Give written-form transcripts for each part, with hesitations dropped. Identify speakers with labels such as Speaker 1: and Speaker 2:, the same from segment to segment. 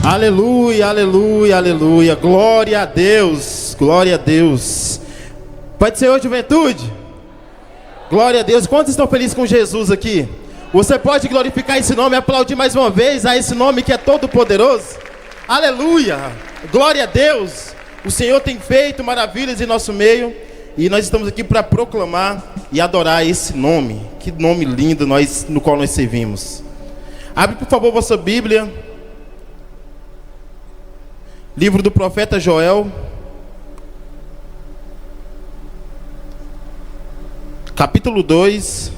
Speaker 1: Aleluia, aleluia, aleluia. Glória a Deus, glória a Deus. Pode ser hoje, juventude? Glória a Deus. Quantos estão felizes com Jesus aqui? Você pode glorificar esse nome e aplaudir mais uma vez a esse nome que é todo poderoso? Aleluia, glória a Deus. O Senhor tem feito maravilhas em nosso meio e nós estamos aqui para proclamar e adorar esse nome. Que nome lindo no qual nós servimos. Abre por favor vossa Bíblia. Livro do profeta Joel, capítulo 2,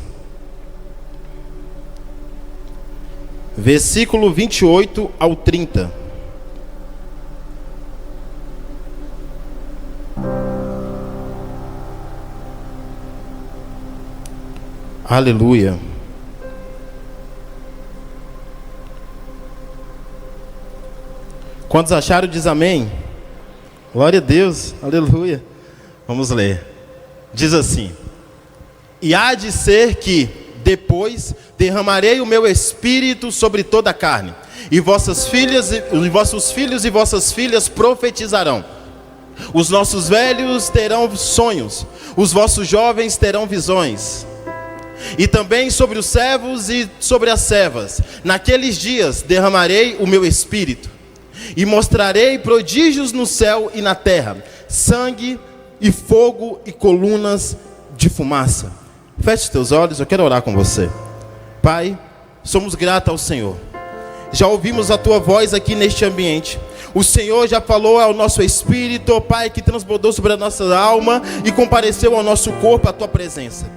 Speaker 1: versículo 28 ao 30. Aleluia. Quantos acharam, diz amém. Glória a Deus, aleluia. Vamos ler. Diz assim: e há de ser que depois derramarei o meu espírito sobre toda a carne, e vossos filhos e vossas filhas profetizarão. Os nossos velhos terão sonhos, os vossos jovens terão visões. E também sobre os servos e sobre as servas, naqueles dias derramarei o meu espírito. E mostrarei prodígios no céu e na terra, sangue e fogo e colunas de fumaça. Feche os teus olhos, eu quero orar com você. Pai, somos gratos ao Senhor. Já ouvimos a tua voz aqui neste ambiente. O Senhor já falou ao nosso espírito, ó Pai, que transbordou sobre a nossa alma e compareceu ao nosso corpo a tua presença.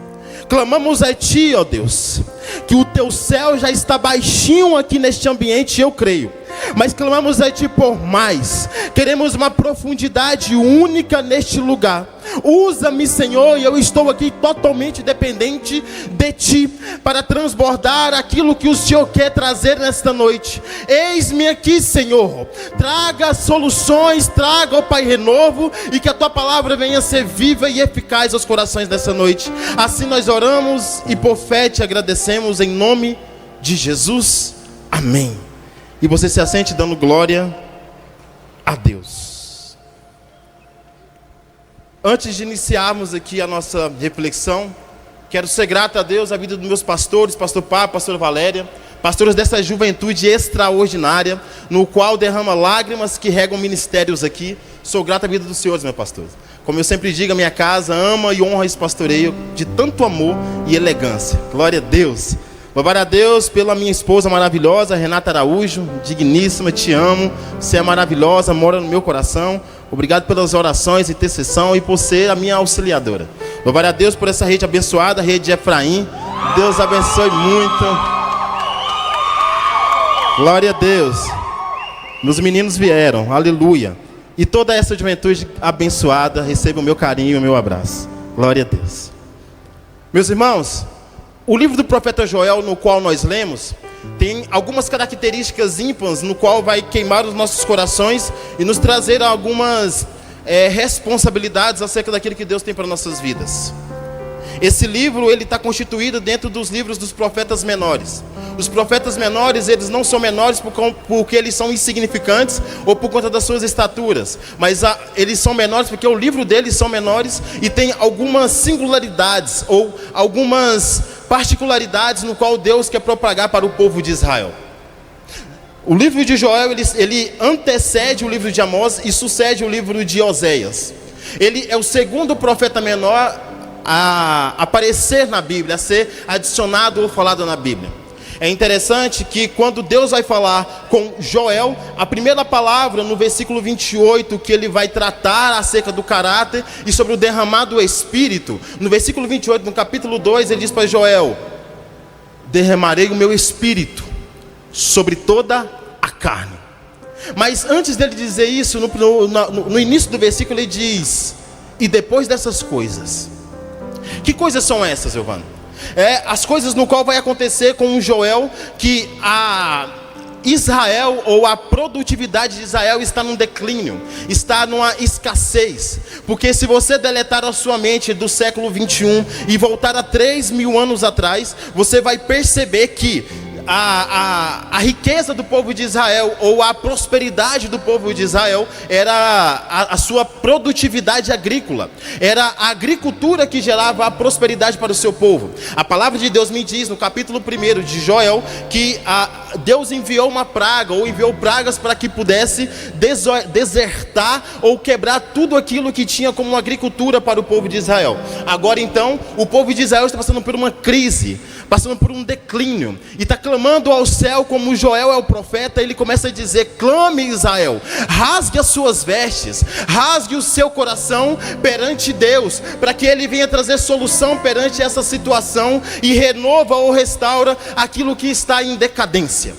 Speaker 1: Clamamos a Ti, ó Deus, que o Teu céu já está baixinho aqui neste ambiente, eu creio. Mas clamamos a Ti por mais. Queremos uma profundidade única neste lugar. Usa-me, Senhor, e eu estou aqui totalmente dependente de Ti para transbordar aquilo que o Senhor quer trazer nesta noite. Eis-me aqui, Senhor. Traga soluções, traga, ó Pai, renovo, e que a Tua palavra venha ser viva e eficaz aos corações dessa noite. Assim nós oramos e por fé te agradecemos em nome de Jesus. Amém. E você se assente dando glória a Deus. Antes de iniciarmos aqui a nossa reflexão, quero ser grato a Deus, a vida dos meus pastores, pastor Pá, pastor Valéria, pastores dessa juventude extraordinária, no qual derrama lágrimas que regam ministérios aqui. Sou grato à vida dos senhores, meus pastores. Como eu sempre digo, a minha casa ama e honra esse pastoreio de tanto amor e elegância. Glória a Deus. Louvar a Deus pela minha esposa maravilhosa, Renata Araújo, digníssima, te amo, você é maravilhosa, mora no meu coração. Obrigado pelas orações, intercessão e por ser a minha auxiliadora. Louvar a Deus por essa rede abençoada, a rede de Efraim. Deus abençoe muito. Glória a Deus. Meus meninos vieram, aleluia. E toda essa juventude abençoada receba o meu carinho e o meu abraço. Glória a Deus. Meus irmãos, o livro do profeta Joel, no qual nós lemos, tem algumas características ímpares, no qual vai queimar os nossos corações e nos trazer algumas responsabilidades acerca daquilo que Deus tem para nossas vidas. Esse livro, ele está constituído dentro dos livros dos profetas menores. Os profetas menores, eles não são menores porque eles são insignificantes ou por conta das suas estaturas, mas eles são menores porque o livro deles são menores e tem algumas singularidades ou algumas particularidades no qual Deus quer propagar para o povo de Israel. O livro de Joel, ele antecede o livro de Amós e sucede o livro de Oséias. Ele é o segundo profeta menor a aparecer na Bíblia, a ser adicionado ou falado na Bíblia. É interessante que quando Deus vai falar com Joel, a primeira palavra no versículo 28, que ele vai tratar acerca do caráter e sobre o derramado do Espírito, no versículo 28, no capítulo 2, ele diz para Joel: derramarei o meu Espírito sobre toda a carne. Mas antes dele dizer isso, no início do versículo ele diz: e depois dessas coisas. Que coisas são essas, Giovana? As coisas no qual vai acontecer com Joel, que a Israel, ou a produtividade de Israel está num declínio, está numa escassez. Porque se você deletar a sua mente do século 21 e voltar a 3.000 anos atrás, você vai perceber que a riqueza do povo de Israel, ou a prosperidade do povo de Israel, era a sua produtividade agrícola. Era a agricultura que gerava a prosperidade para o seu povo. A palavra de Deus me diz no capítulo 1 de Joel que Deus enviou uma praga, ou enviou pragas para que pudesse desertar ou quebrar tudo aquilo que tinha como uma agricultura para o povo de Israel. Agora então, o povo de Israel está passando por uma crise, passando por um declínio, e está clamando ao céu. Como Joel é o profeta, ele começa a dizer: clame, Israel, rasgue as suas vestes, rasgue o seu coração perante Deus, para que ele venha trazer solução perante essa situação, e renova ou restaura aquilo que está em decadência.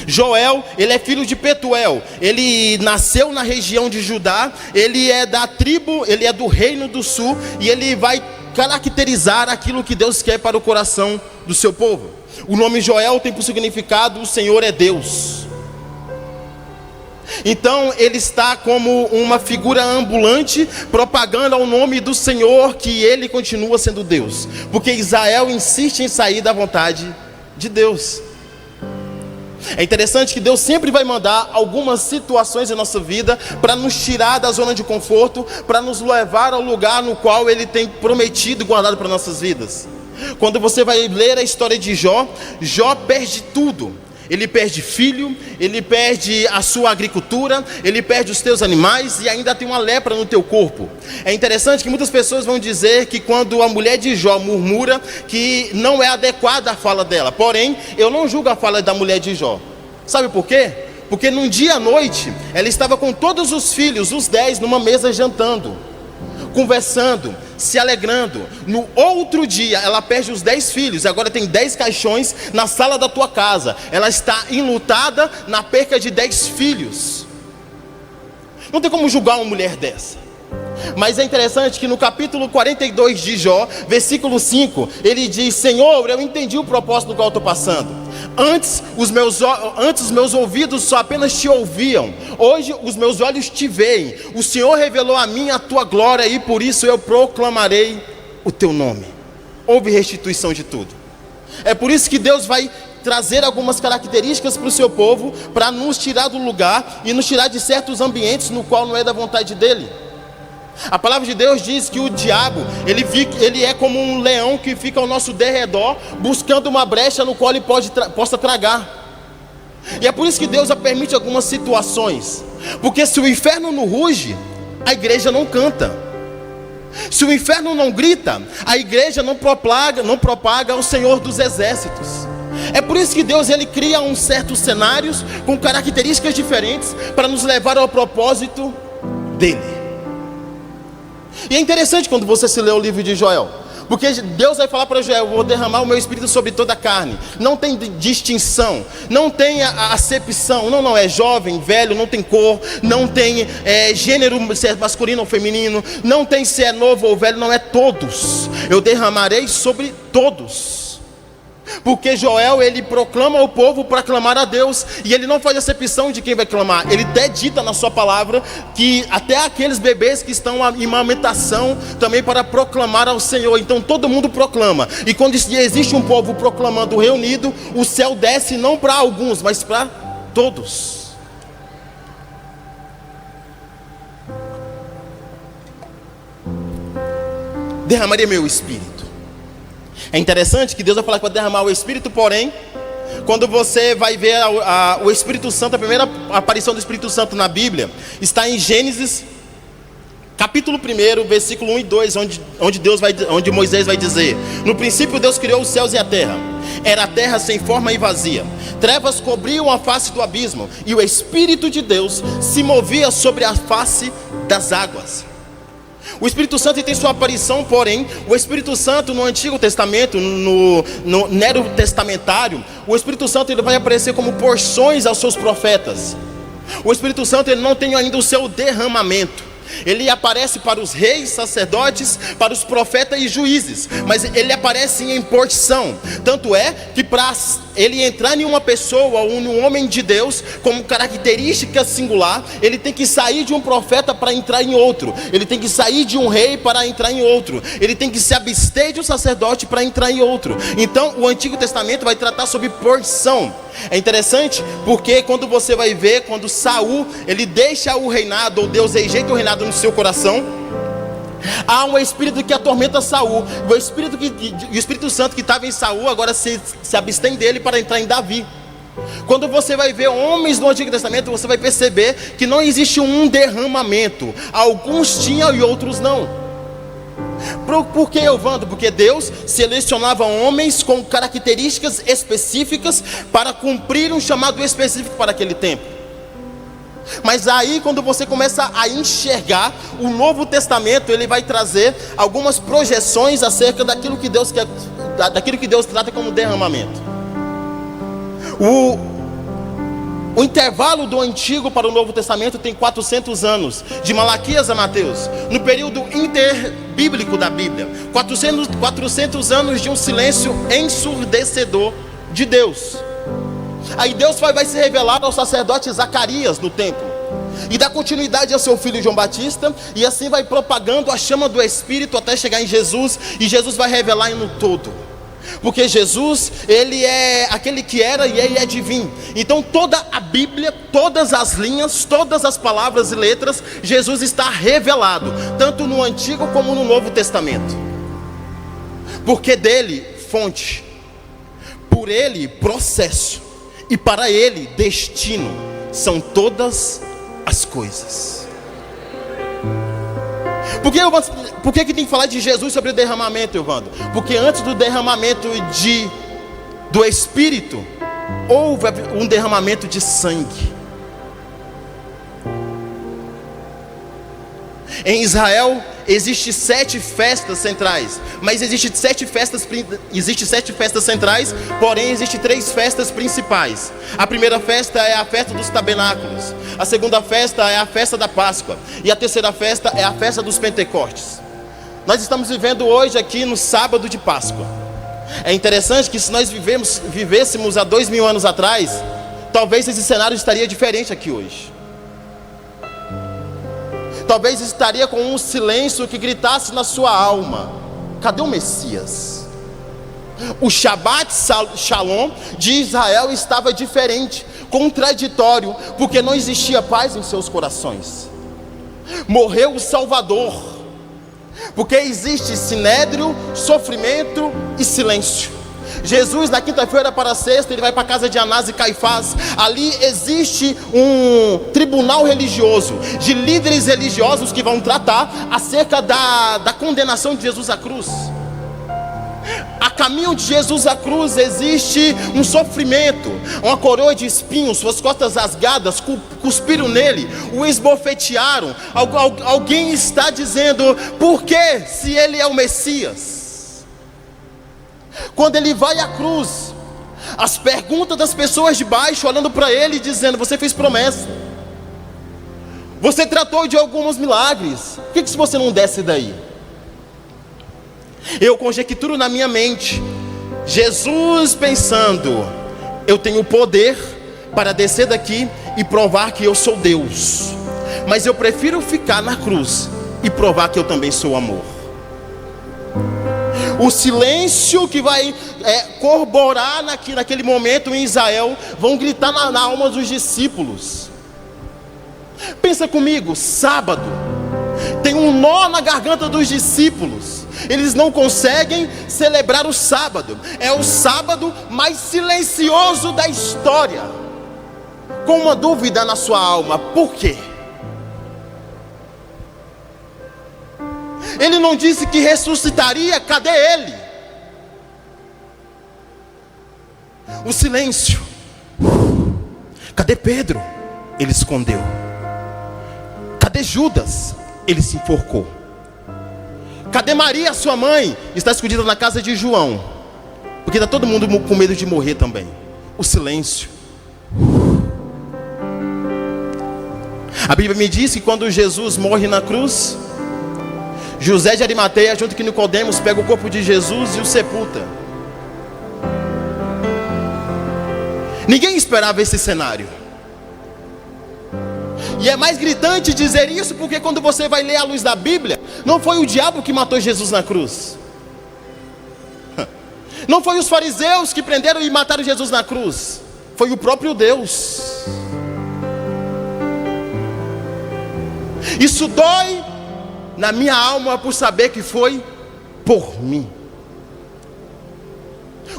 Speaker 1: Joel, ele é filho de Petuel, ele nasceu na região de Judá, ele é da tribo, ele é do reino do sul, e ele vai caracterizar aquilo que Deus quer para o coração do seu povo. O nome Joel tem por significado: o Senhor é Deus. Então ele está como uma figura ambulante, propagando ao nome do Senhor que ele continua sendo Deus, porque Israel insiste em sair da vontade de Deus. É interessante que Deus sempre vai mandar algumas situações em nossa vida para nos tirar da zona de conforto, para nos levar ao lugar no qual Ele tem prometido e guardado para nossas vidas. Quando você vai ler a história de Jó, Jó perde tudo. Ele perde filho, ele perde a sua agricultura, ele perde os teus animais, e ainda tem uma lepra no teu corpo. É interessante que muitas pessoas vão dizer que quando a mulher de Jó murmura, que não é adequada a fala dela. Porém, eu não julgo a fala da mulher de Jó. Sabe por quê? Porque num dia à noite, ela estava com todos os filhos, os 10, numa mesa jantando, conversando, se alegrando. No outro dia, ela perde os 10 filhos, agora tem 10 caixões na sala da tua casa. Ela está enlutada na perca de 10 filhos. Não tem como julgar uma mulher dessa. Mas é interessante que no capítulo 42 de Jó, versículo 5, ele diz: Senhor, eu entendi o propósito do qual eu estou passando. Antes os meus ouvidos só apenas te ouviam, hoje os meus olhos te veem. O Senhor revelou a mim a tua glória, e por isso eu proclamarei o teu nome. Houve restituição de tudo. É por isso que Deus vai trazer algumas características para o seu povo, para nos tirar do lugar e nos tirar de certos ambientes no qual não é da vontade dele. A palavra de Deus diz que o diabo, ele é como um leão que fica ao nosso derredor, buscando uma brecha no qual ele possa tragar. E é por isso que Deus permite algumas situações, porque se o inferno não ruge, a igreja não canta. Se o inferno não grita, a igreja não propaga o Senhor dos exércitos. É por isso que Deus, ele cria uns certos cenários com características diferentes para nos levar ao propósito dele. E é interessante quando você se lê o livro de Joel, porque Deus vai falar para Joel: eu vou derramar o meu espírito sobre toda a carne. Não tem distinção, não tem acepção, não é jovem, velho, não tem cor, não tem gênero, se é masculino ou feminino, não tem se é novo ou velho, não, é todos. Eu derramarei sobre todos. Porque Joel, ele proclama ao povo para clamar a Deus, e ele não faz acepção de quem vai clamar. Ele até dita na sua palavra que até aqueles bebês que estão em amamentação também para proclamar ao Senhor. Então todo mundo proclama, e quando existe um povo proclamando reunido, o céu desce não para alguns, mas para todos. Derramaria meu espírito. É interessante que Deus vai falar que vai derramar o Espírito, porém, quando você vai ver o Espírito Santo, a primeira aparição do Espírito Santo na Bíblia, está em Gênesis, capítulo 1, versículo 1 e 2, onde Moisés vai dizer: no princípio Deus criou os céus e a terra. Era a terra sem forma e vazia. Trevas cobriam a face do abismo, e o Espírito de Deus se movia sobre a face das águas. O Espírito Santo tem sua aparição, porém, o Espírito Santo no Antigo Testamento, no Neotestamentário, o Espírito Santo ele vai aparecer como porções aos seus profetas. O Espírito Santo ele não tem ainda o seu derramamento. Ele aparece para os reis, sacerdotes, para os profetas e juízes, mas ele aparece em porção. Tanto é que para ele entrar em uma pessoa ou em um homem de Deus, como característica singular, ele tem que sair de um profeta para entrar em outro. Ele tem que sair de um rei para entrar em outro. Ele tem que se abster de um sacerdote para entrar em outro. Então o Antigo Testamento vai tratar sobre porção. É interessante porque quando você vai ver, quando Saul ele deixa o reinado, ou Deus rejeita o reinado no seu coração, há um espírito que atormenta Saul. O Espírito Santo que estava em Saul agora se abstém dele para entrar em Davi. Quando você vai ver homens do Antigo Testamento, você vai perceber que não existe um derramamento. Alguns tinham e outros não. Por que, Evandro? Porque Deus selecionava homens com características específicas para cumprir um chamado específico para aquele tempo. Mas aí quando você começa a enxergar o Novo Testamento, ele vai trazer algumas projeções acerca daquilo que Deus quer, daquilo que Deus trata como derramamento. O intervalo do Antigo para o Novo Testamento tem 400 anos, de Malaquias a Mateus, no período interbíblico da Bíblia. 400 anos de um silêncio ensurdecedor de Deus. Aí Deus vai se revelar ao sacerdote Zacarias no templo, e dá continuidade ao seu filho João Batista, e assim vai propagando a chama do Espírito até chegar em Jesus, e Jesus vai revelar no todo. Porque Jesus, ele é aquele que era e ele é divino. Então toda a Bíblia, todas as linhas, todas as palavras e letras, Jesus está revelado, tanto no Antigo como no Novo Testamento. Porque dele, fonte, por ele, processo, e para ele, destino, são todas as coisas. Por que tem que falar de Jesus sobre o derramamento, Evandro? Porque antes do derramamento do Espírito, houve um derramamento de sangue. Em Israel existem 7 festas centrais, mas existem 7 festas centrais, porém existem 3 festas principais. A primeira festa é a festa dos tabernáculos, a segunda festa é a festa da Páscoa, e a terceira festa é a festa dos Pentecostes. Nós estamos vivendo hoje aqui no sábado de Páscoa. É interessante que se nós vivêssemos há 2000 anos atrás, talvez esse cenário estaria diferente aqui hoje. Talvez estaria com um silêncio que gritasse na sua alma: cadê o Messias? O Shabbat Shalom de Israel estava diferente, contraditório, porque não existia paz em seus corações. Morreu o Salvador, porque existe sinédrio, sofrimento e silêncio. Jesus na quinta-feira para a sexta, ele vai para a casa de Anás e Caifás. Ali existe um tribunal religioso, de líderes religiosos que vão tratar acerca da condenação de Jesus à cruz. A caminho de Jesus à cruz existe um sofrimento, uma coroa de espinhos, suas costas rasgadas, cuspiram nele, o esbofetearam. Alguém está dizendo: por que, se ele é o Messias? Quando ele vai à cruz, as perguntas das pessoas de baixo olhando para ele dizendo: você fez promessa, você tratou de alguns milagres, por que se você não desce daí? Eu conjecturo na minha mente, Jesus pensando: eu tenho poder para descer daqui e provar que eu sou Deus, mas eu prefiro ficar na cruz e provar que eu também sou amor. O silêncio que vai corroborar naquele momento em Israel, vão gritar na alma dos discípulos. Pensa comigo, sábado, tem um nó na garganta dos discípulos. Eles não conseguem celebrar o sábado. É o sábado mais silencioso da história, com uma dúvida na sua alma: por quê? Ele não disse que ressuscitaria, cadê ele? O silêncio. Cadê Pedro? Ele escondeu. Cadê Judas? Ele se enforcou. Cadê Maria, sua mãe? Está escondida na casa de João, porque está todo mundo com medo de morrer também. O silêncio. A Bíblia me diz que quando Jesus morre na cruz, José de Arimateia, junto com Nicodemos, pega o corpo de Jesus e o sepulta. Ninguém esperava esse cenário. E é mais gritante dizer isso porque quando você vai ler à luz da Bíblia, não foi o diabo que matou Jesus na cruz. Não foi os fariseus que prenderam e mataram Jesus na cruz. Foi o próprio Deus. Isso dói na minha alma por saber que foi por mim.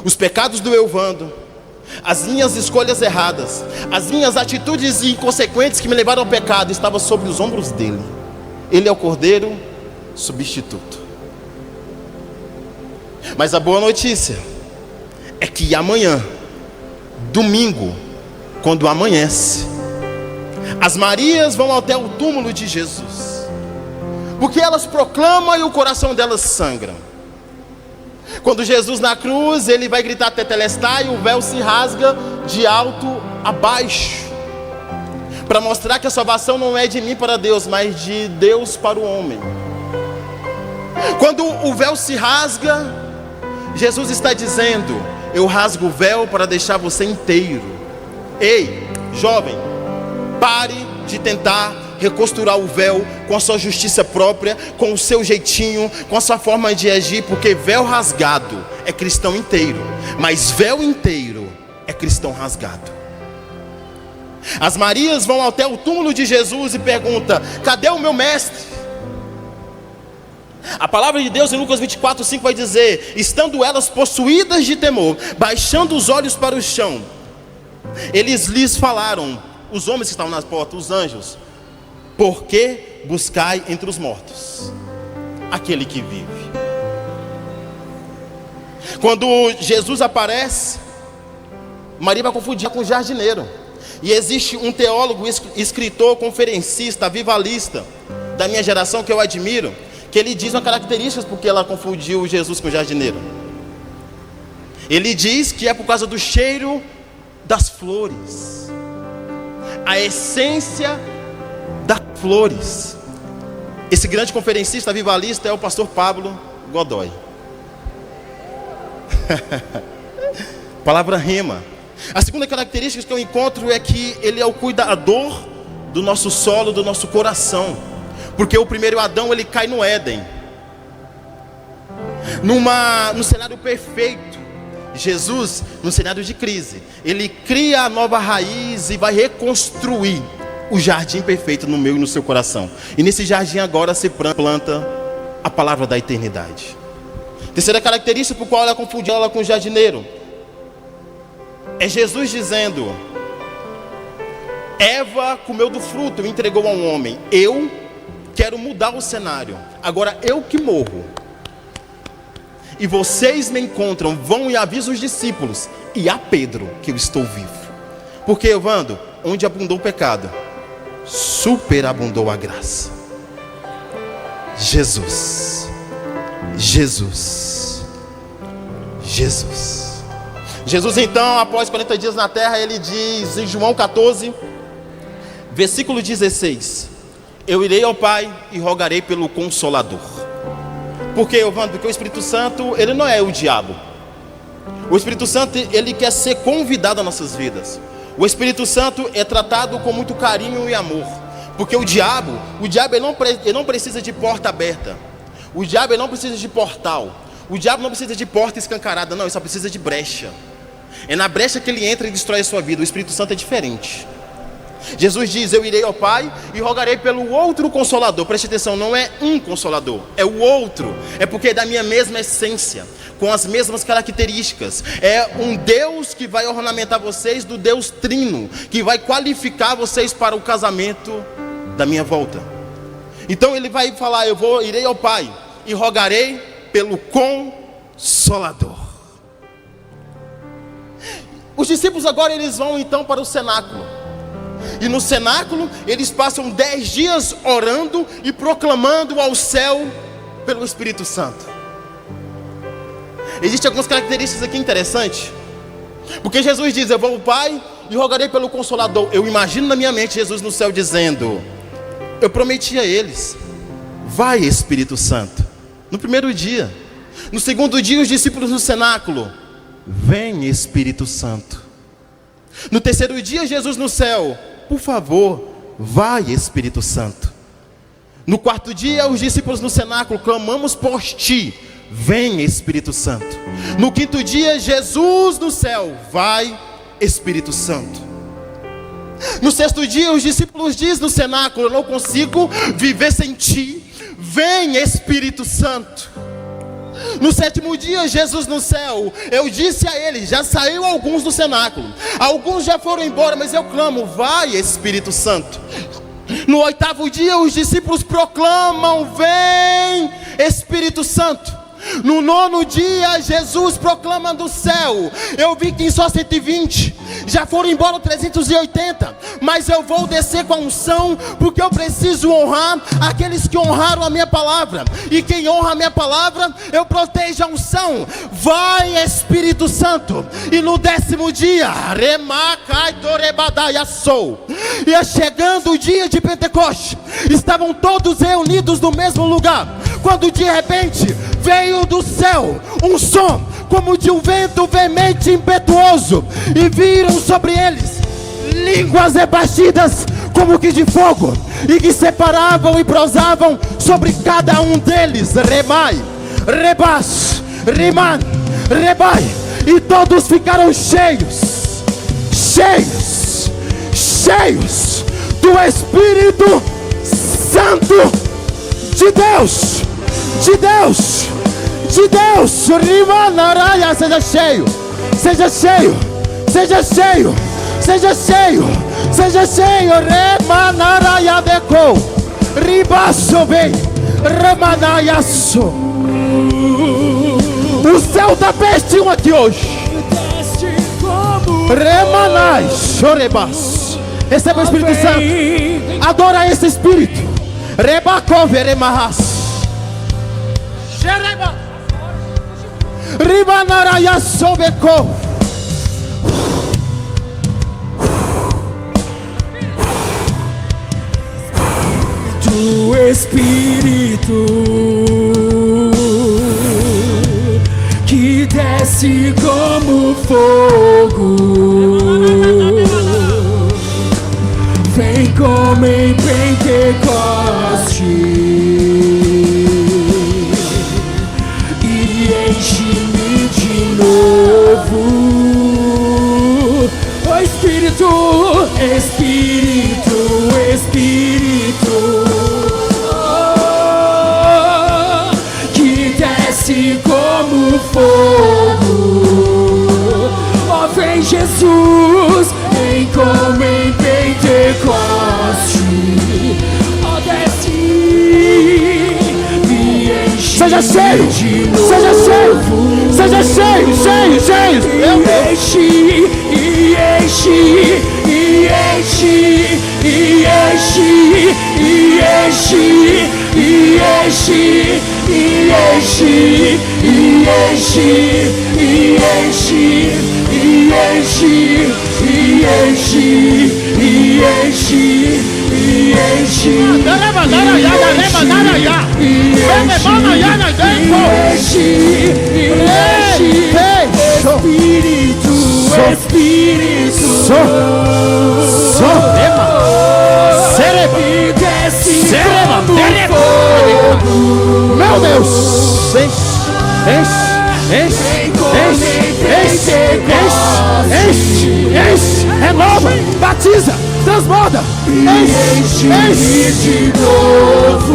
Speaker 1: Os pecados do Elvando, as minhas escolhas erradas, as minhas atitudes inconsequentes que me levaram ao pecado, estavam sobre os ombros dele. Ele é o Cordeiro substituto. Mas a boa notícia é que amanhã, domingo, quando amanhece, as Marias vão até o túmulo de Jesus, porque elas proclamam e o coração delas sangra. Quando Jesus na cruz, ele vai gritar tetelestai, e o véu se rasga de alto a baixo, para mostrar que a salvação não é de mim para Deus, mas de Deus para o homem. Quando o véu se rasga, Jesus está dizendo: eu rasgo o véu para deixar você inteiro. Ei, jovem, pare de tentar recosturar o véu com a sua justiça própria, com o seu jeitinho, com a sua forma de agir, porque véu rasgado é cristão inteiro, mas véu inteiro é cristão rasgado. As Marias vão até o túmulo de Jesus e perguntam: cadê o meu mestre? A palavra de Deus em Lucas 24:5 vai dizer: estando elas possuídas de temor, baixando os olhos para o chão, eles lhes falaram, os homens que estavam nas portas, os anjos: por que buscai entre os mortos aquele que vive? Quando Jesus aparece, Maria vai confundir com jardineiro. E existe um teólogo, escritor, conferencista, avivalista da minha geração, que eu admiro, que ele diz uma característica porque ela confundiu Jesus com o jardineiro. Ele diz que é por causa do cheiro das flores, a essência das flores. Esse grande conferencista avivalista é o pastor Pablo Godoy. Palavra rima. A segunda característica que eu encontro é que ele é o cuidador do nosso solo, do nosso coração. Porque o primeiro Adão, ele cai no Éden, no cenário perfeito. Jesus, no cenário de crise, ele cria a nova raiz e vai reconstruir o jardim perfeito no meu e no seu coração. E nesse jardim agora se planta a palavra da eternidade. Terceira característica por qual ela confundiu ela com o jardineiro é Jesus dizendo: Eva comeu do fruto e entregou a um homem. Eu quero mudar o cenário. Agora eu que morro, e vocês me encontram, vão e avisam os discípulos e a Pedro que eu estou vivo. Porque, Evandro, onde abundou o pecado, superabundou a graça. Jesus, Jesus, Jesus. Jesus então, após 40 dias na terra, ele diz em João 14, versículo 16: eu irei ao Pai e rogarei pelo Consolador. Por quê, Evandro? Porque o Espírito Santo, ele não é o diabo. O Espírito Santo, ele quer ser convidado às nossas vidas. O Espírito Santo é tratado com muito carinho e amor. Porque o diabo ele não precisa de porta aberta. O diabo ele não precisa de portal. O diabo não precisa de porta escancarada, não, ele só precisa de brecha. É na brecha que ele entra e destrói a sua vida. O Espírito Santo é diferente. Jesus diz: eu irei ao Pai e rogarei pelo outro Consolador. Preste atenção, não é um Consolador, é o outro. É porque é da minha mesma essência, com as mesmas características. É um Deus que vai ornamentar vocês, do Deus Trino, que vai qualificar vocês para o casamento da minha volta. Então ele vai falar: irei ao Pai e rogarei pelo Consolador. Os discípulos agora eles vão então para o cenáculo. E no cenáculo eles passam 10 dias orando e proclamando ao céu pelo Espírito Santo. Existem algumas características aqui interessantes. Porque Jesus diz: eu vou ao Pai e rogarei pelo Consolador. Eu imagino na minha mente Jesus no céu dizendo: eu prometi a eles: vai, Espírito Santo. No primeiro dia. No segundo dia, os discípulos no cenáculo: vem, Espírito Santo. No terceiro dia, Jesus no céu: por favor, vai, Espírito Santo. No quarto dia, os discípulos no cenáculo: clamamos por ti, vem, Espírito Santo. No quinto dia, Jesus no céu: vai, Espírito Santo. No sexto dia, os discípulos dizem no cenáculo: eu não consigo viver sem ti, vem, Espírito Santo. No sétimo dia, Jesus no céu: eu disse a eles, já saiu alguns do cenáculo, alguns já foram embora, mas eu clamo: vai, Espírito Santo. No oitavo dia, os discípulos proclamam: vem, Espírito Santo. No nono dia, Jesus proclama do céu: eu vi que só 120, já foram embora 380, mas eu vou descer com a unção, porque eu preciso honrar aqueles que honraram a minha palavra, e quem honra a minha palavra, eu protejo a unção. Vai, Espírito Santo. E no décimo dia, ia chegando o dia de Pentecoste, estavam todos reunidos no mesmo lugar, quando de repente veio do céu um som como de um vento veemente e impetuoso, e viram sobre eles línguas repartidas como que de fogo, e que separavam e prosavam sobre cada um deles. Remai, rebas, riman, rebai. E todos ficaram cheios do Espírito Santo de Deus. Rimanaraia, seja cheio, Remanaraia deco, ribaço vem, Remanaiaço. O céu está pertinho aqui hoje. Remanai, chorebas. Receba o Espírito Santo. Adora esse Espírito. Rebacove, remarras. Ribanaraia sobeco.
Speaker 2: Do Espírito que desce como fogo, vem como em Pentecoste e enche-me de novo. O Espírito, que desce como fogo. Ó, vem Jesus, vem como em Pentecoste. Ó, desce e enche.
Speaker 1: Seja cheio, meu Deus, enche, renova, batiza, transborda, enche
Speaker 2: de novo.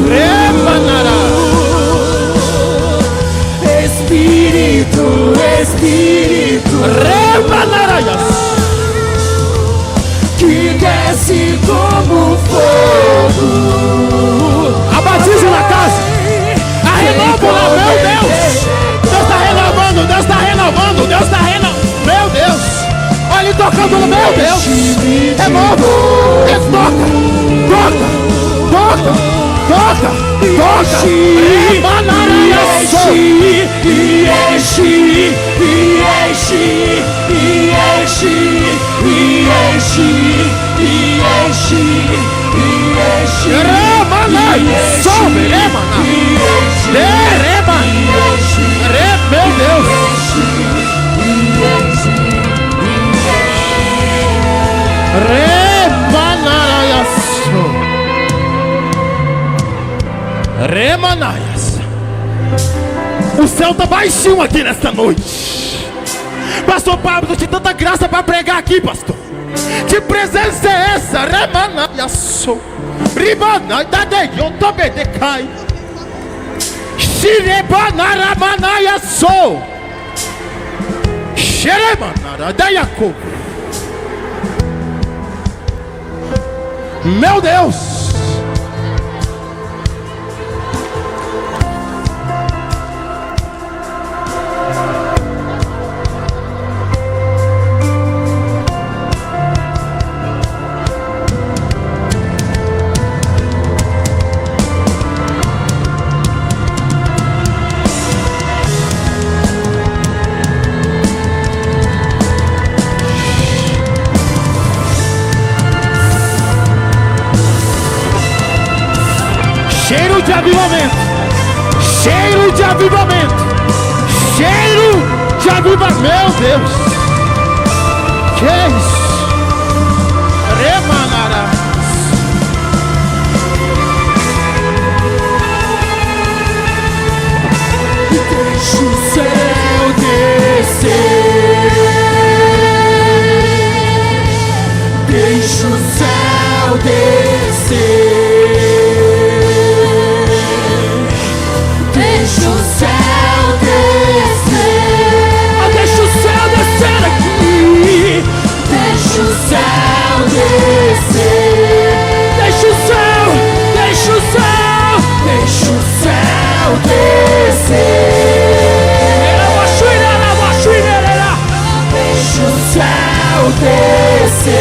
Speaker 2: Espírito, que desce como fogo.
Speaker 1: A batismo na casa, a renovo lá, meu Deus. Deus está renovando, meu Deus. Olha ele tocando no meu Deus. Renova, toca.
Speaker 3: Meu Deus. Remanaias. O céu está baixinho aqui nesta noite. Pastor Pablo, de tanta graça para pregar aqui, pastor. Que presença é essa? Remanaias. Ribanai da eu também decai. Shirebanaramanaias. Sheremanara da Yacob. Meu Deus. Cheiro de avivamento, cheiro de avivamento, cheiro de avivamento, meu Deus, que é isso? Remanará.
Speaker 2: Deixa o céu descer, deixa o céu descer. Deixa o céu descer.
Speaker 3: Deixa o céu descer aqui.
Speaker 2: Deixa o céu descer.
Speaker 3: Deixa o céu, deixa o céu.
Speaker 2: Deixa o céu descer. Deixa o céu descer.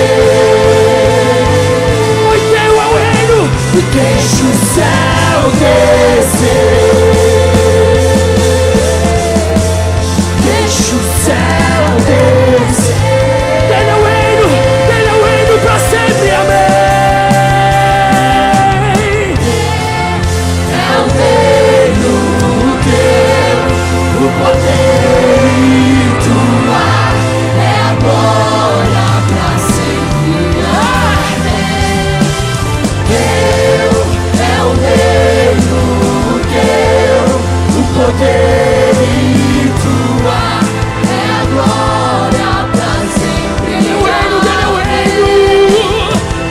Speaker 3: O teu é o reino.
Speaker 2: Deixa o céu descer. Deixa o céu descer.
Speaker 3: Tenha o reino para sempre, amém.
Speaker 2: É o reino teu, o poder e tua, é a glória para sempre, amém. Teu é o reino teu, o poder e tua, é a glória para sempre, amém.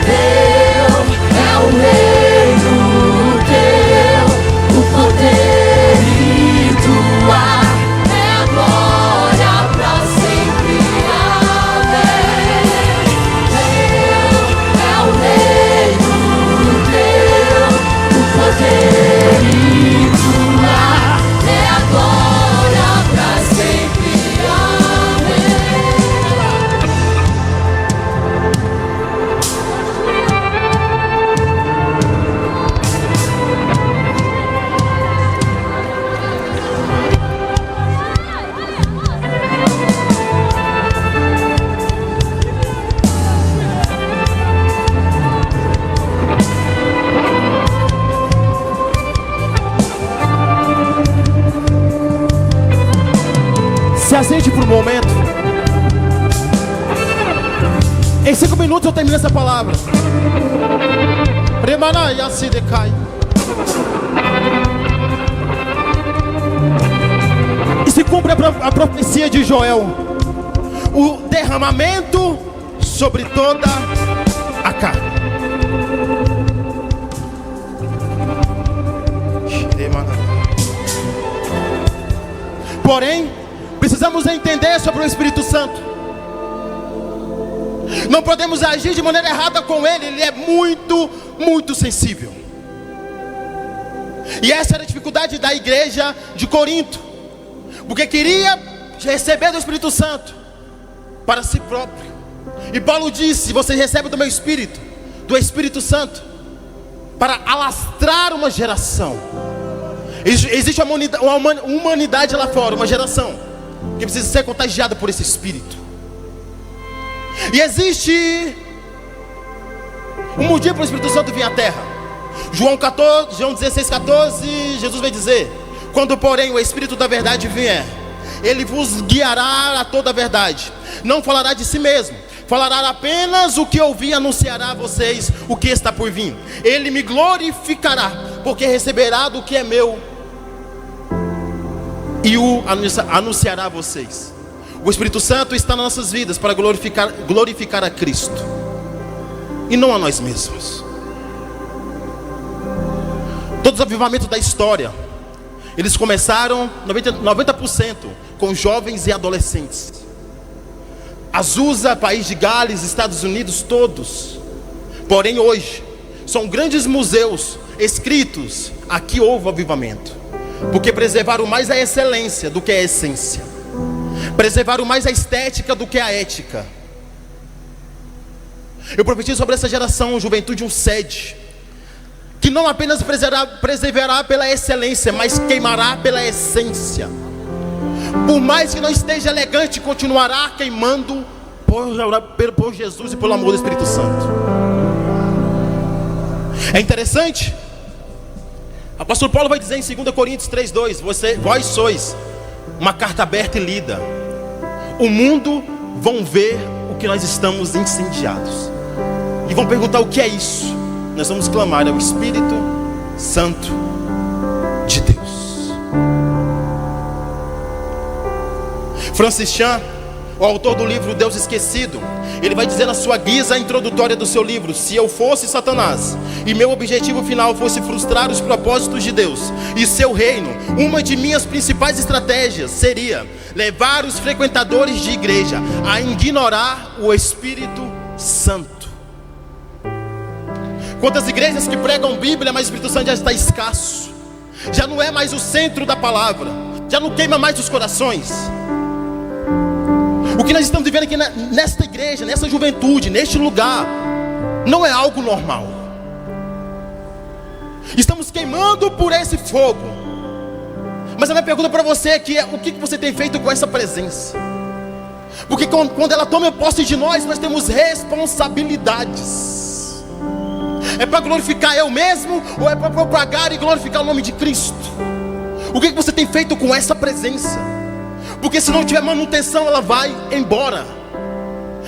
Speaker 2: Teu é o reino teu, o poder e tua, é a glória para sempre, amém. Teu é o reino teu, o poder e tua, é a glória para sempre, amém.
Speaker 1: Se aceite por um momento. Em 5 minutos eu termino essa palavra. Remanaias se decai. E se cumpre a profecia de Joel: o derramamento sobre toda a carne. Porém, precisamos entender sobre o Espírito Santo. Não podemos agir de maneira errada com ele. Ele é muito, muito sensível. E essa era a dificuldade da igreja de Corinto, porque queria receber do Espírito Santo para si próprio. E Paulo disse: vocês recebem do meu Espírito, do Espírito Santo, para alastrar uma geração. Existe uma humanidade lá fora, uma geração que precisa ser contagiada por esse Espírito. E existe Um motivo para o Espírito Santo vir à terra. João 16:14, Jesus vai dizer: quando porém o Espírito da verdade vier, ele vos guiará a toda a verdade. Não falará de si mesmo, falará apenas o que ouvir e anunciará a vocês o que está por vir. Ele me glorificará, porque receberá do que é meu e o anunciará a vocês. O Espírito Santo está nas nossas vidas para glorificar a Cristo e não a nós mesmos. Todos os avivamentos da história, eles começaram 90% com jovens e adolescentes. Azusa, País de Gales, Estados Unidos, todos. Porém hoje, são grandes museus escritos: aqui houve avivamento. Porque preservaram mais a excelência do que a essência. Preservaram mais a estética do que a ética. Eu profetizo sobre essa geração, juventude, um sede que não apenas preservará pela excelência, mas queimará pela essência. Por mais que não esteja elegante, continuará queimando por Jesus e pelo amor do Espírito Santo. É interessante, o apóstolo Paulo vai dizer em 2 Coríntios 3:2: vós sois uma carta aberta e lida. O mundo vão ver o que nós estamos incendiados e vão perguntar: o que é isso? Nós vamos clamar: é o Espírito Santo de Deus. Francis Chan, o autor do livro Deus Esquecido, ele vai dizer na sua guisa introdutória do seu livro: se eu fosse Satanás e meu objetivo final fosse frustrar os propósitos de Deus e seu reino, uma de minhas principais estratégias seria levar os frequentadores de igreja a ignorar o Espírito Santo. Quantas igrejas que pregam Bíblia, mas o Espírito Santo já está escasso, já não é mais o centro da palavra, já não queima mais os corações. O que nós estamos vivendo aqui nesta igreja, nessa juventude, neste lugar, não é algo normal. Estamos queimando por esse fogo. Mas a minha pergunta para você aqui é: o que você tem feito com essa presença? Porque quando ela toma posse de nós temos responsabilidades. É para glorificar eu mesmo, ou é para propagar e glorificar o nome de Cristo? O que você tem feito com essa presença? Porque se não tiver manutenção, ela vai embora.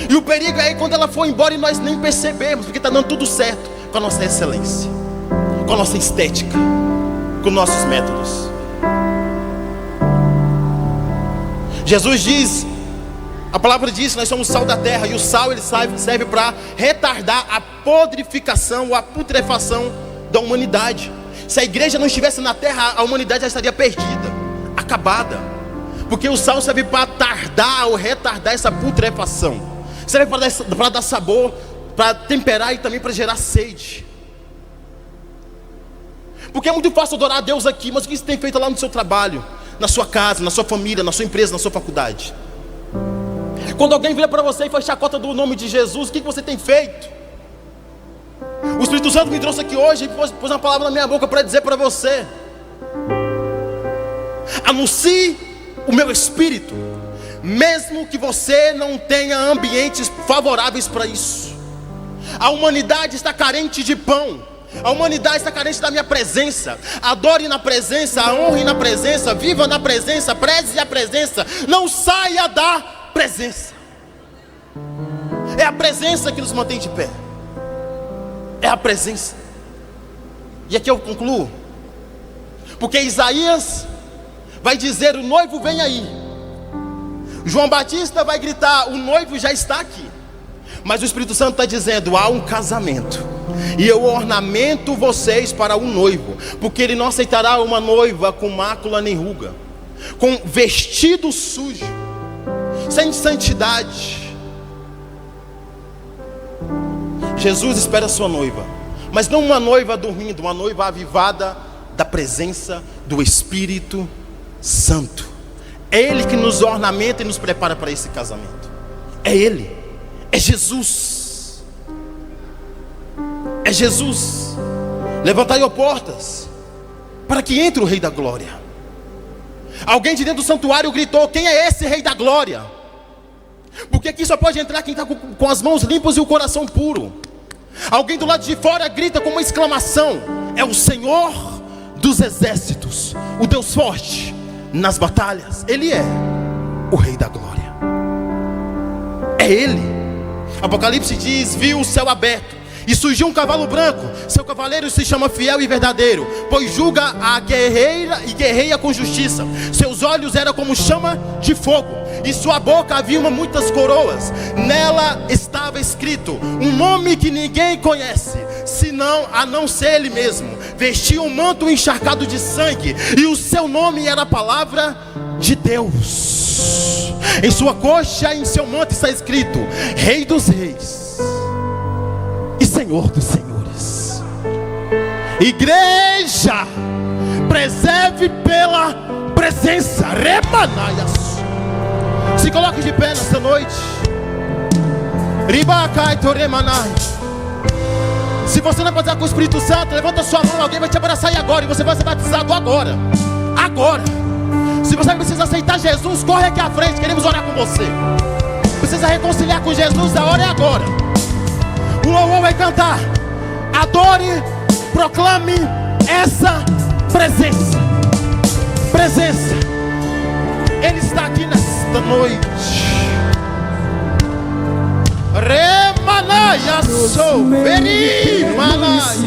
Speaker 1: E o perigo é quando ela for embora e nós nem percebemos, porque está dando tudo certo com a nossa excelência, com a nossa estética, com nossos métodos. Jesus diz, a palavra diz, nós somos sal da terra, e o sal ele serve para retardar a podrificação ou a putrefação da humanidade. Se a igreja não estivesse na terra, a humanidade já estaria perdida, acabada. Porque o sal serve para tardar ou retardar essa putrefação, serve para dar sabor, para temperar e também para gerar sede. Porque é muito fácil adorar a Deus aqui, mas o que você tem feito lá no seu trabalho, na sua casa, na sua família, na sua empresa, na sua faculdade? Quando alguém vira para você e faz chacota do nome de Jesus, o que você tem feito? O Espírito Santo me trouxe aqui hoje e pôs uma palavra na minha boca para dizer para você: anuncie o meu Espírito, mesmo que você não tenha ambientes favoráveis para isso. A humanidade está carente de pão, a humanidade está carente da minha presença. Adore na presença, honre na presença, viva na presença, preze a presença, não saia da presença. É a presença que nos mantém de pé, é a presença. E aqui eu concluo, porque Isaías vai dizer: o noivo vem aí. João Batista vai gritar: o noivo já está aqui. Mas o Espírito Santo está dizendo: há um casamento, e eu ornamento vocês para o noivo, porque ele não aceitará uma noiva com mácula nem ruga, com vestido sujo, sem santidade. Jesus espera a sua noiva, mas não uma noiva dormindo, uma noiva avivada da presença do Espírito Santo. É Ele que nos ornamenta e nos prepara para esse casamento. É Ele, é Jesus. É Jesus. Levantai, ó portas, para que entre o Rei da Glória. Alguém de dentro do santuário gritou: quem é esse Rei da Glória? Porque aqui só pode entrar quem está com as mãos limpas e o coração puro. Alguém do lado de fora grita com uma exclamação: é o Senhor dos exércitos, o Deus forte nas batalhas. Ele é o Rei da glória. É Ele. Apocalipse diz: viu o céu aberto e surgiu um cavalo branco. Seu cavaleiro se chama Fiel e Verdadeiro, pois julga a guerreira e guerreia com justiça. Seus olhos eram como chama de fogo, e sua boca havia muitas coroas. Nela estava escrito um nome que ninguém conhece, senão a não ser Ele mesmo. Vestia um manto encharcado de sangue, e o seu nome era a palavra de Deus. Em sua coxa e em seu manto está escrito: Rei dos Reis e Senhor dos Senhores. Igreja, preserve pela presença. Remanaias. Se coloque de pé nesta noite. Ribacai toremanai. Se você não batizar com o Espírito Santo, levanta sua mão, alguém vai te abraçar aí agora, e você vai ser batizado agora. Agora. Se você precisa aceitar Jesus, corre aqui à frente, queremos orar com você. Precisa reconciliar com Jesus, a hora é agora. O louvor vai cantar. Adore, proclame essa presença. Presença. Ele está aqui nesta noite. Remanaia souveri manai.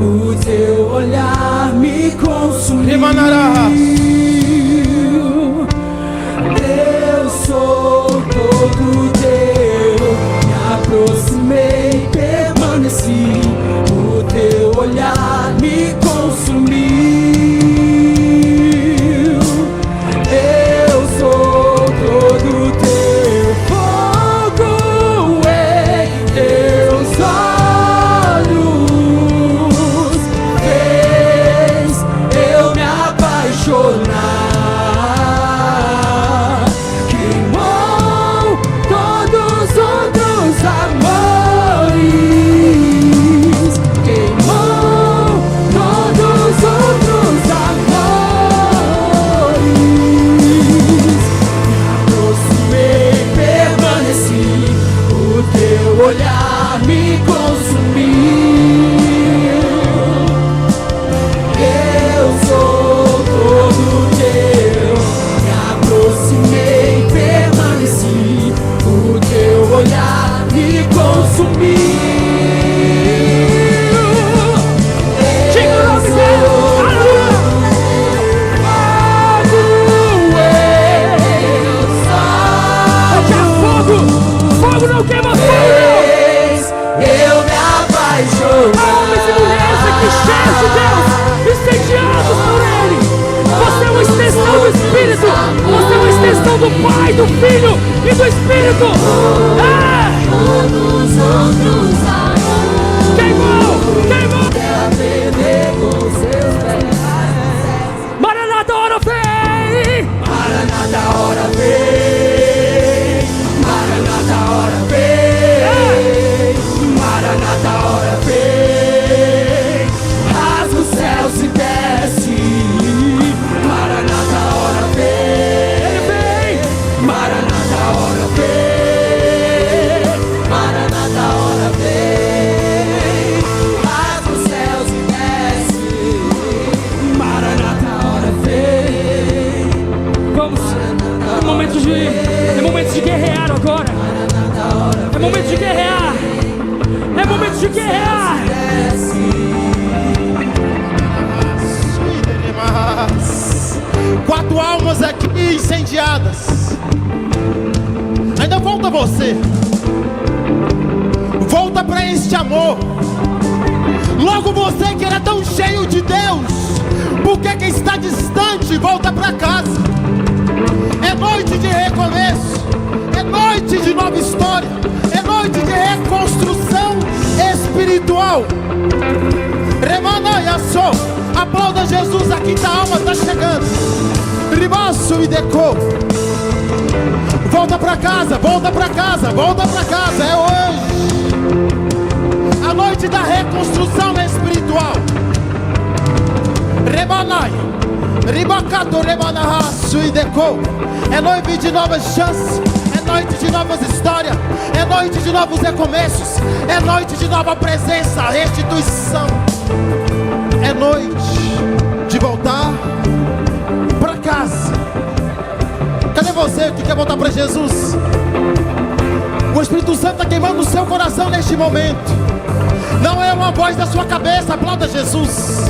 Speaker 2: O teu olhar me consumiu. Eu sou todo teu. Me aproximei, permaneci. O teu olhar me consumiu. Eu sou todo teu. Fogo em teus olhos fez eu me apaixonar. Queimou todos os outros amores. Queimou todos os outros amores. Me aproximei, permaneci. O teu olhar me consumiu. Eu sou todo teu. Me aproximei, permaneci. O teu olhar me consumiu. Diga o nome dele. Fogo! Fogo não queima fogo! Eu me apaixonei. Homens e mulheres aqui cheios de Deus, incendiados por Ele. Você é uma extensão do Espírito. Você é uma extensão do Pai, do Filho e do Espírito. Todos os outros amores. Queimou! Queimou! Com seus pés. Maranata, hora vem! Maranata, hora vem! Maranata, hora vem! Maranata, hora vem! Rasga o céu, se desce. Maranata, hora vem! Maranata, hora vem! Maranata, hora vem! Rasga o céu, se desce. Maranata, hora vem! Vamos! É momento de guerrear agora! É momento de guerrear! É momento de guerrear!
Speaker 1: Quatro almas aqui incendiadas. Ainda volta você. Volta para este amor. Logo você que era tão cheio de Deus, porque quem está distante volta para casa. É noite de recomeço. É noite de nova história. É noite de reconstrução espiritual. Remanaia só. Aplauda Jesus, a quinta alma está chegando. Ribaço e decor. Volta para casa, volta para casa, volta para casa. É hoje a noite da reconstrução espiritual. Remanai, ribacato remanahaço e decor. É noite de novas chances. É noite de novas histórias, é noite de novos recomeços, é noite de nova presença, restituição. É noite de voltar para casa. Cadê você que quer voltar para Jesus? O Espírito Santo está queimando o seu coração neste momento. Não é uma voz da sua cabeça, aplauda Jesus.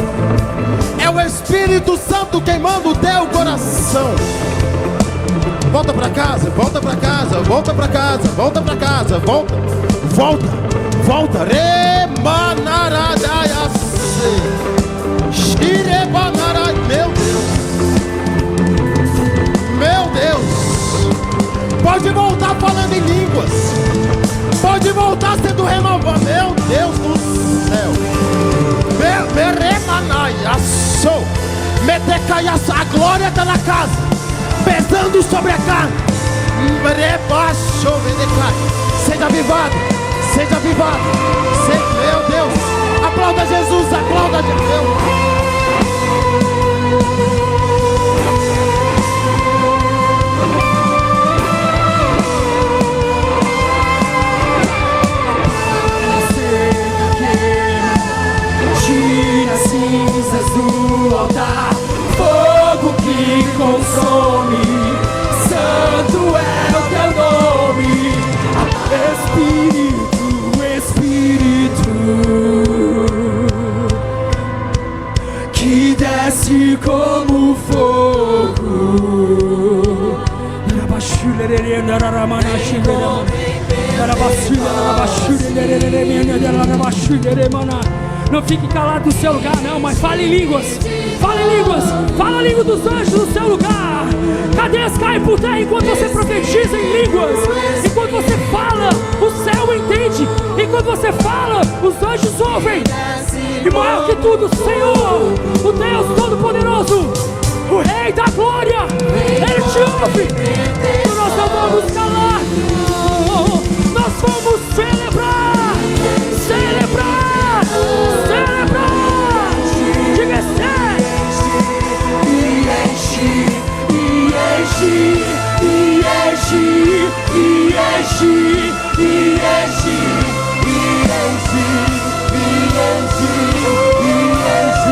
Speaker 1: É o Espírito Santo queimando o teu coração. Volta para casa, volta para casa, volta para casa, volta para casa, volta, volta, volta. Meu Deus, meu Deus. Pode voltar falando em línguas, pode voltar sendo renovado. Meu Deus do céu. A glória está na casa, pesando sobre a carne. Seja avivado, seja avivado. Meu Deus, aplauda Jesus, aplauda Jesus.
Speaker 2: Tira as cinzas do altar, fogo que consome, santo é o teu nome. Espírito, Espírito, que desce como fogo. Não fique calado no seu lugar, não, mas fale em línguas. Fale em línguas. Fala a língua dos anjos no seu lugar. Cadeias caem por terra enquanto você profetiza em línguas. Enquanto você fala, o céu entende. Enquanto você fala, os anjos ouvem. E maior que tudo, Senhor, o Deus Todo-Poderoso, o Rei da Glória, Ele te ouve. E nós não vamos calar. Nós vamos celebrar. Celebrar. Celebrar. Diga assim. E enche, e enche, e enche, e enche, e enche, e enche.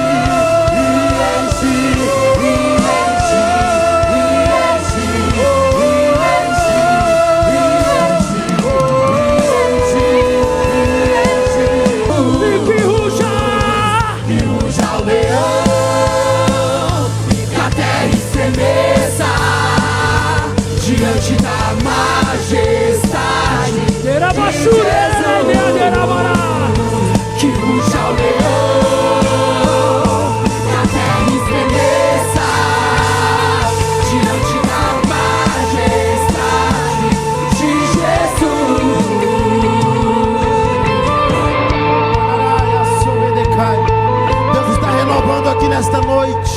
Speaker 2: Diante da majestade, que ruja o leão, que a terra estremeça. Diante da majestade de Jesus.
Speaker 1: Deus está renovando aqui nesta noite.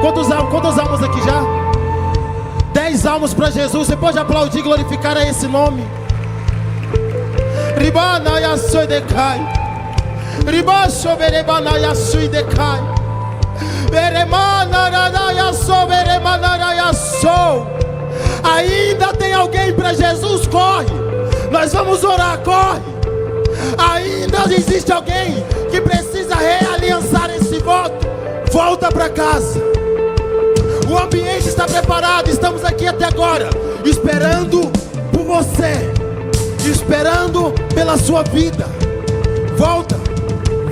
Speaker 1: Quantas almas aqui já? 10 almas para Jesus. Você pode aplaudir e glorificar a esse nome. Ribanaya soidecai, ribacho berebanaya soidecai, beremanaraya so, beremanaraya so. Ainda tem alguém para Jesus? Corre, nós vamos orar, corre. Ainda existe alguém que precisa realiançar esse voto. Volta para casa. O ambiente está preparado. Estamos aqui até agora, esperando por você, esperando pela sua vida. Volta,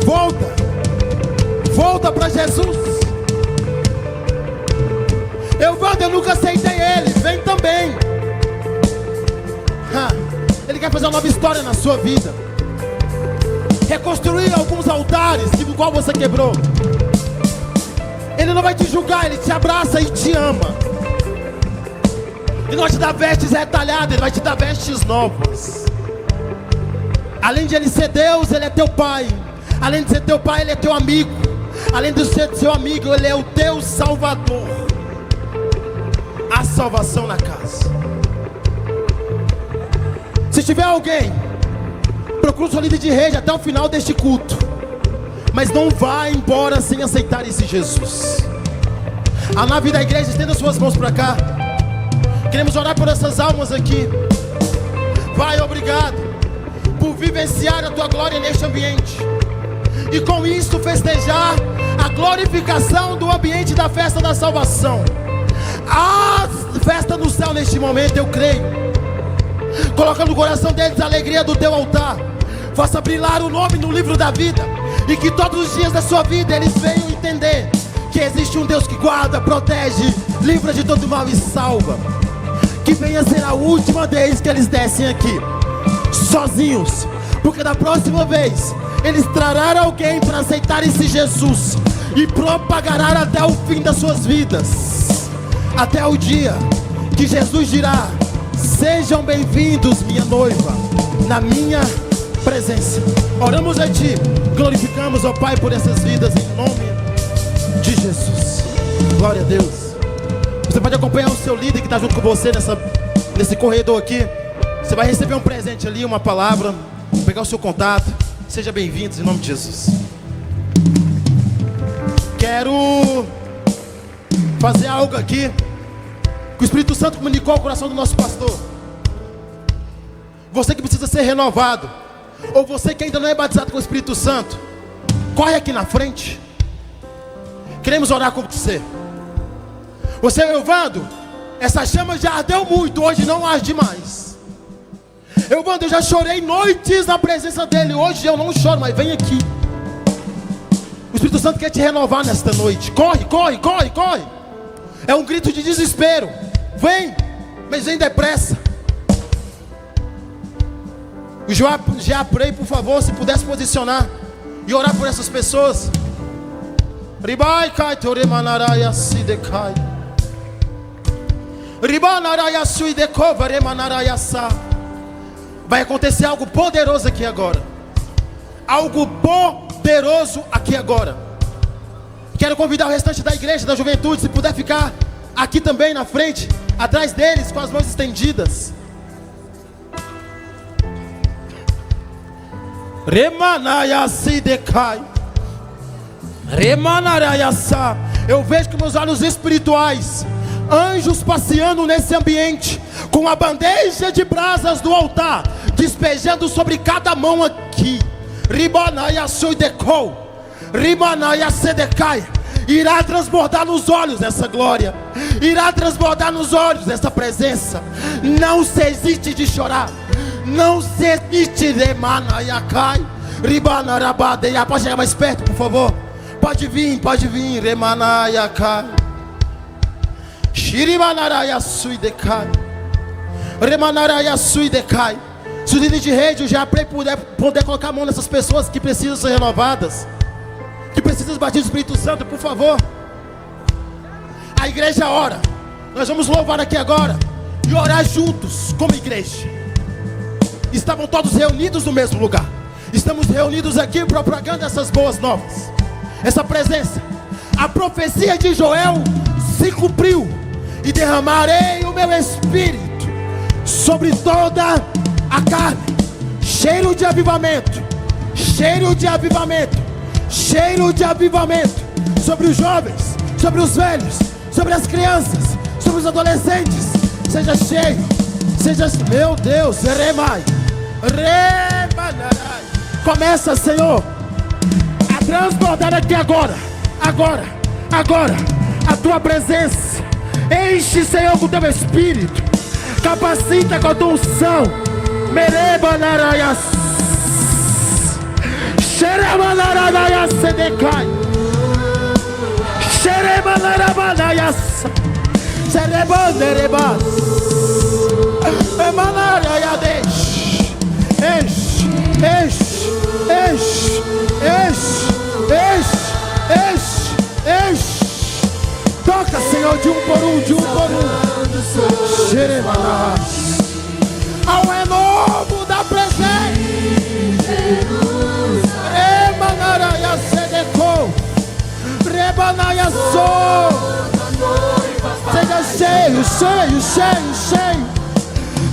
Speaker 1: volta, volta para Jesus. Eu nunca aceitei Ele. Vem também. Ele quer fazer uma nova história na sua vida, reconstruir alguns altares do qual você quebrou. Ele não vai te julgar, Ele te abraça e te ama. Ele não vai te dar vestes retalhadas, Ele vai te dar vestes novas. Além de Ele ser Deus, Ele é teu Pai. Além de ser teu Pai, Ele é teu amigo. Além de ser seu amigo, Ele é o teu Salvador. Há salvação na casa. Se tiver alguém, procura o seu líder de rede até o final deste culto, mas não vá embora sem aceitar esse Jesus. A nave da igreja, estenda suas mãos para cá. Queremos orar por essas almas aqui. Pai, obrigado por vivenciar a tua glória neste ambiente, e com isso festejar a glorificação do ambiente da festa da salvação. A festa no céu neste momento, eu creio. Coloca no coração deles a alegria do teu altar. Faça brilhar o nome no livro da vida, e que todos os dias da sua vida eles venham entender que existe um Deus que guarda, protege, livra de todo mal e salva. Que venha ser a última vez que eles descem aqui sozinhos, porque da próxima vez eles trarão alguém para aceitar esse Jesus e propagarão até o fim das suas vidas, até o dia que Jesus dirá: sejam bem-vindos, minha noiva, na minha presença. Oramos a Ti, glorificamos, ó Pai, por essas vidas, em nome de Jesus. Glória a Deus. Você pode acompanhar o seu líder que está junto com você nesse corredor aqui. Você vai receber um presente ali, uma palavra, pegar o seu contato. Sejam bem-vindos em nome de Jesus. Quero fazer algo aqui que o Espírito Santo comunicou ao coração do nosso pastor. Você que precisa ser renovado, ou você que ainda não é batizado com o Espírito Santo, corre aqui na frente. Queremos orar com você. Você, Evandro, essa chama já ardeu muito, hoje não arde mais. Evandro, eu já chorei noites na presença dele, hoje eu não choro, mas vem aqui. O Espírito Santo quer te renovar nesta noite. Corre, corre, corre, corre. É um grito de desespero. Vem, mas vem depressa. O Jeaprei, por favor, se pudesse posicionar e orar por essas pessoas. Ribai kai tore manaraya sidekai. Ribanaraya suidekova remanaraya sa. Vai acontecer algo poderoso aqui agora. Algo poderoso aqui agora. Quero convidar o restante da igreja, da juventude, se puder ficar aqui também na frente, atrás deles, com as mãos estendidas. Remanaya sidekai. Remanaraya sa. Eu vejo com meus olhos espirituais anjos passeando nesse ambiente, com a bandeja de brasas do altar, despejando sobre cada mão aqui. Ribanaya suidekou, Ribanaya sedekai. Irá transbordar nos olhos essa glória, irá transbordar nos olhos essa presença. Não se hesite de chorar, não se hesite de manayakai. Ribanarabadeia. Pode chegar mais perto, por favor. Pode vir, Remanayakai. Shirimanaraya suidekai. Remanaraya suidekai. Se o líder de rede, o Jeaprei, puder colocar a mão nessas pessoas que precisam ser renovadas, que precisam bater o Espírito Santo, por favor. A igreja ora. Nós vamos louvar aqui agora e orar juntos como igreja. Estavam todos reunidos no mesmo lugar. Estamos reunidos aqui propagando essas boas novas, essa presença. A profecia de Joel se cumpriu. E derramarei o meu espírito sobre toda a carne. Cheiro de avivamento, cheiro de avivamento, cheiro de avivamento. Sobre os jovens, sobre os velhos, sobre as crianças, sobre os adolescentes. Seja cheio, seja, meu Deus, remai. Começa, Senhor, a transbordar aqui agora, a tua presença. Enche, Senhor, com o teu espírito. Capacita com a tua unção. Merebanarayas. Xeremanarayas sedekai. Xeremanarabanayas. Xerebanderebas. Emanarayades. Enche. Toca, Senhor, de um por um. Ao renovo da presença. Remanaraya sedecou. Rebanaya sou. Seja cheio.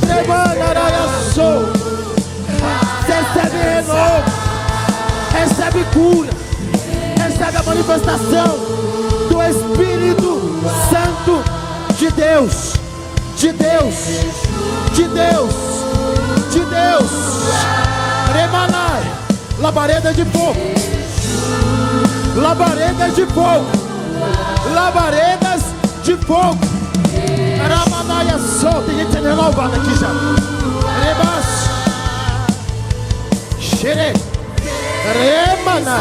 Speaker 1: Rebanaraya sou. Recebe renovo. Recebe cura. Recebe a manifestação do Espírito Santo de Deus.
Speaker 3: de Deus, de Deus, de Deus. Remanai, labaredas de fogo, labaredas de fogo, labaredas de fogo. Ramanaia sol, tem gente sendo renovada aqui já. Rebaixo, xere, remana,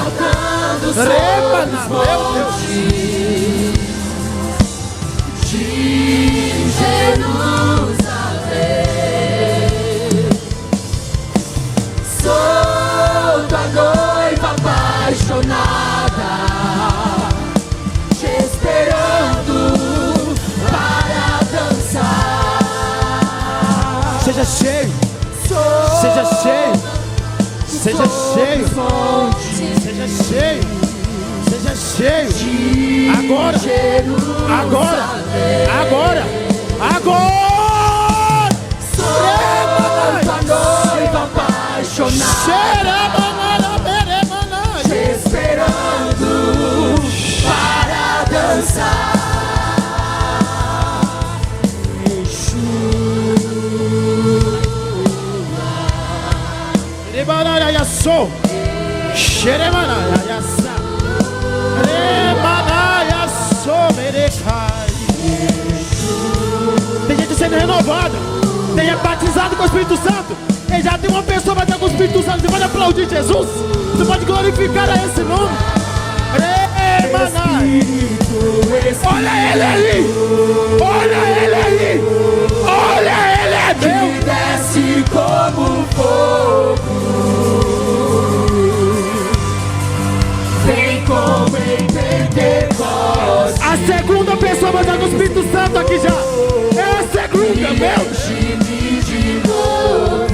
Speaker 3: remana, meu Deus.
Speaker 2: De Jerusalém, sou tua noiva apaixonada, te esperando para dançar.
Speaker 3: Seja cheio, seja cheio, seja cheio, seja cheio, seja cheio. Agora, agora, agora, agora.
Speaker 2: Sou tua noiva apaixonada, te esperando para dançar.
Speaker 3: Remanaya sou, xeremanaya sa, remanaya sou, merecai. Tem gente sendo renovada, tem gente batizado com o Espírito Santo. E já tem uma pessoa batizada com o Espírito Santo. Você pode aplaudir Jesus, você pode glorificar a esse nome. Remanai. Olha ele ali, olha ele ali, olha ele ali.
Speaker 2: Que desce como fogo, vem como em Pentecostes.
Speaker 3: A segunda pessoa batizada com o Espírito Santo aqui já. É a segunda, meu.
Speaker 2: Enche-me de novo.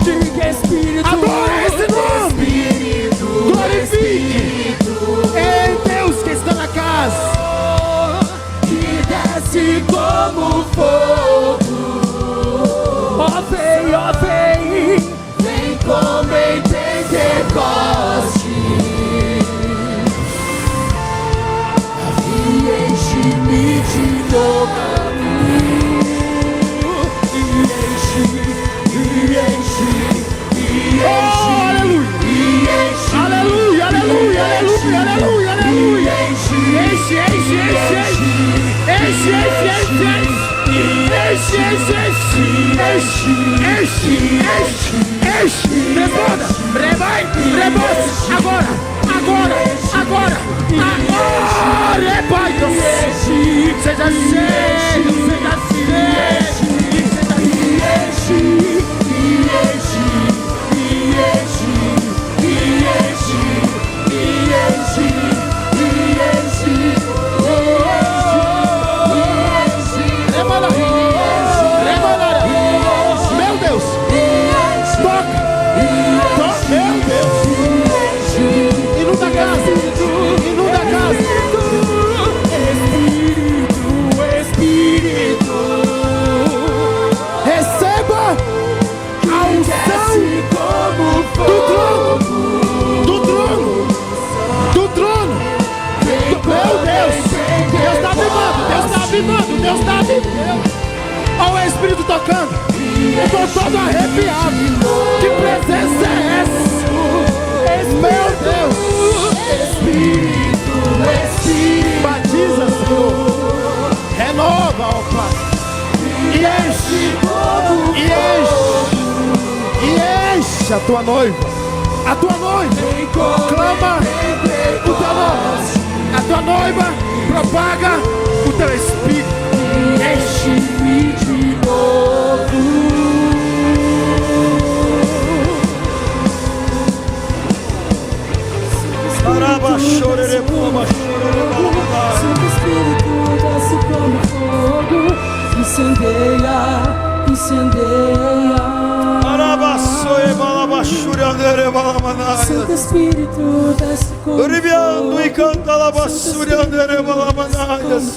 Speaker 2: Diga Espírito,
Speaker 3: Adora esse nome.
Speaker 2: Espírito,
Speaker 3: Glorifique.
Speaker 2: Espírito.
Speaker 3: Ei, Deus que está na casa.
Speaker 2: Que desce como fogo. Ó vem, vem como em Pentecostes. E enche-me de novo. E enche, e enche, e
Speaker 3: Oh,
Speaker 2: enche.
Speaker 3: aleluia. Aleluia, aleluia, aleluia, aleluia, aleluia.
Speaker 2: Enche,
Speaker 3: Enche, enche, enche, enche. Enche, enche, enche, enche. Enche, enche, enche. Enche, enche, enche. Responda. Rebai, rebate. Agora, agora, agora. Agora, rebai. Seja cheio, seja cheio. Meu Deus, toca, meu Deus, inunda a casa, inunda a casa.
Speaker 2: Espírito,
Speaker 3: Receba a unção do trono. Meu Deus, Deus está avivando, Deus está avivando, Deus está avivando. Olha o Espírito tocando. Eu estou todo arrepiado. Que presença é essa? Meu Deus.
Speaker 2: Espírito,
Speaker 3: Batiza, Senhor. Renova, ó Pai. E enche a tua noiva. A tua noiva. Clama o teu nome. A tua noiva propaga o teu Espírito.
Speaker 2: enche-me de novo. Santo Espírito, desce como fogo, incendeia, incendeia. Santo Espírito, desce como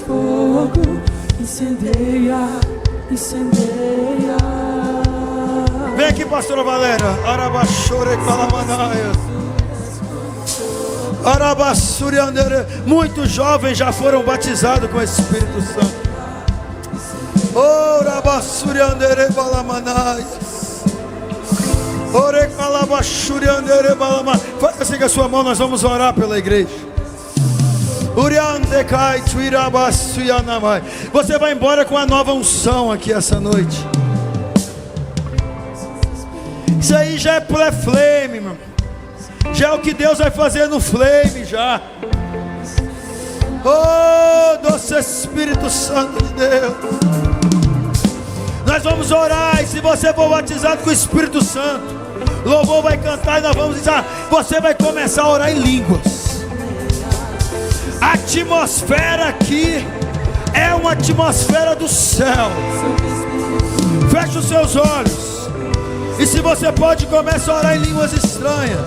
Speaker 2: fogo, incendeia, incendeia.
Speaker 3: Vem aqui, pastora Valéria. Muitos jovens já foram batizados com o Espírito Santo.
Speaker 4: Ora basuriandere balamanaias. Ore calabachuriandere balamanaias. Faz assim com a sua mão, nós vamos orar pela igreja. Uriandecai tuirabasuyanamai. Você vai embora com a nova unção aqui essa noite. Isso aí já é pré-flame, meu. Já é o que Deus vai fazer no flame já. Oh, doce Espírito Santo de Deus. Nós vamos orar, e se você for batizado com o Espírito Santo, louvor vai cantar e nós vamos dizer, você vai começar a orar em línguas. A atmosfera aqui é uma atmosfera do céu. Feche os seus olhos. E se você pode, comece a orar em línguas estranhas.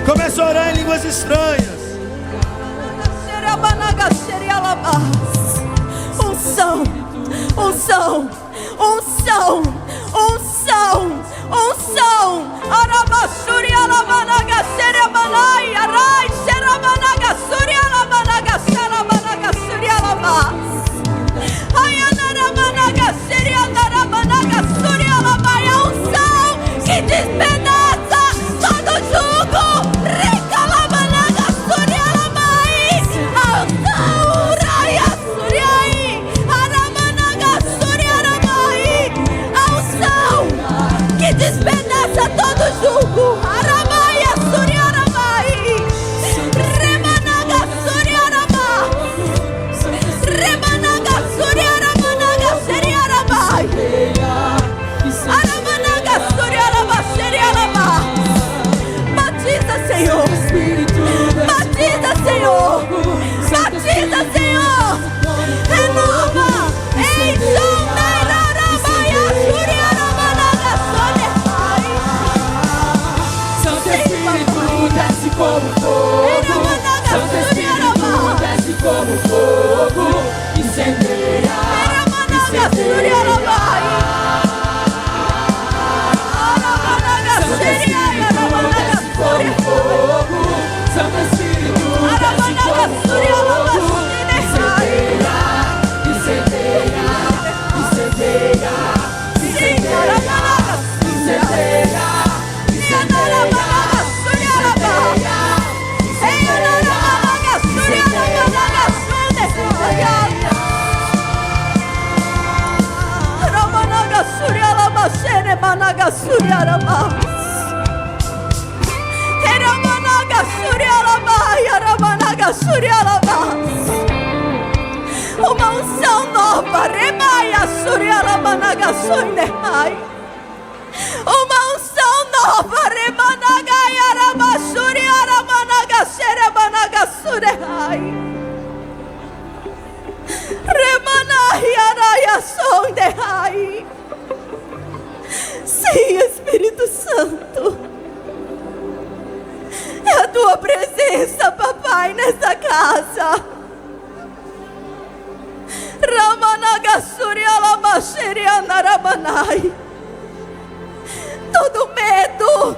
Speaker 4: Comece a orar em línguas estranhas.
Speaker 2: Unção, unção, unção, unção, unção. Arabasuri alabanaga seremanai, arai seramanaga suri alabanaga seramanaga suri alabas. Ayanarabanaga seri anarabanaga suri alabai. A unção que despedaça todo jugo. Recalabanaga suri alabai. A unção raia suri ai, aramanaga suri arabai. A unção que despedaça todo jugo. Arabaia suri arabai. Remanaga suri arabai. Remanaga suri aramanaga seri arabai. Aramanaga suri arabai seri arabai. Batiza, Senhor. Batiza, Senhor. Batiza, Senhor. Renova. Enxonda arabaia suri aramanaga suri arabai.
Speaker 5: Santo Espírito desce como fogo. Santo Espírito desce como fogo. Incendeia, incendeia. Santo Espírito desce como fogo. Incendeia, incendeia, incendeia, incendeia, incendeia,
Speaker 2: uma unção nova, rebaia surialamanaga sundehai. Uma unção nova, remanaga yaraba surialamanaga serebanaga sundehai. Remanai araia sundehai. Sim, Espírito Santo, é a tua presença, papai, nessa casa. Ramanaga surialamasheri anarabanai. Todo medo,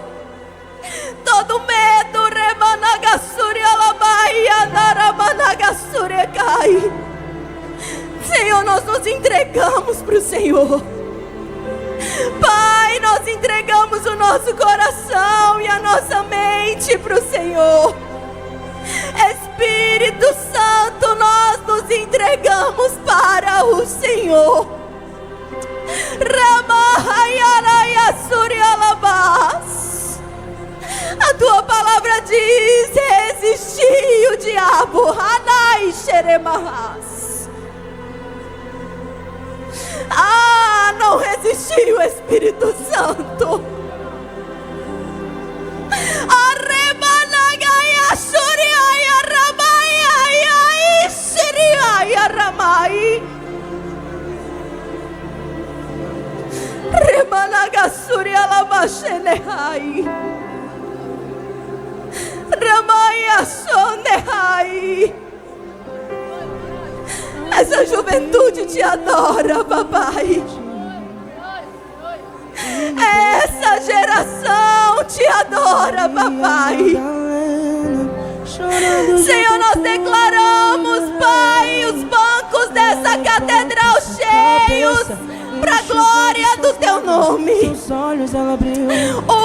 Speaker 2: remanaga surialabai anarabanaga surekai. Senhor, nós nos entregamos para o Senhor. Pai, nós entregamos o nosso coração e a nossa mente para o Senhor. Espírito Santo, nós nos entregamos para o Senhor. Ramahayaraya surialabas. A tua palavra diz: resistir o diabo. Hanai xeremahas. Ah, não resistiu o Espírito Santo. Arrebanagaya suriaya ramaya isriaya ramai. Remanaga surialabashenehai. Ramaya sonehai. Essa juventude te adora, papai. Essa geração te adora, papai. Senhor, nós declaramos, Pai, os bancos dessa catedral cheios
Speaker 5: sonhos para a glória do teu nome.
Speaker 2: Seus olhos ela abriu.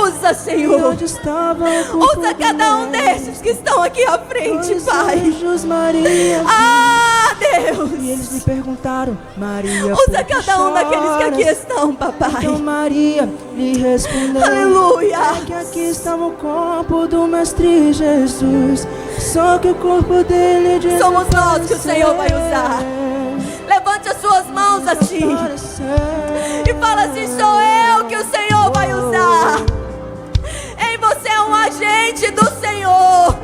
Speaker 5: Usa, Senhor.
Speaker 2: Onde estava o corpo
Speaker 5: Usa cada um desses que estão aqui à frente,
Speaker 2: dos
Speaker 5: Pai.
Speaker 2: anjos, Maria.
Speaker 5: Ah, Deus.
Speaker 2: E eles lhe perguntaram, Maria,
Speaker 5: Usa
Speaker 2: por que
Speaker 5: cada um daqueles que aqui
Speaker 2: choras?
Speaker 5: estão, papai.
Speaker 2: Então Maria lhe respondeu,
Speaker 5: Aleluia.
Speaker 2: que aqui estava o corpo do Mestre Jesus, só que o corpo dele desapareceu.
Speaker 5: Somos nós que o Senhor vai usar. Levante as suas mãos assim e fala assim: sou eu que o Senhor vai usar. Ei, você é um agente do Senhor.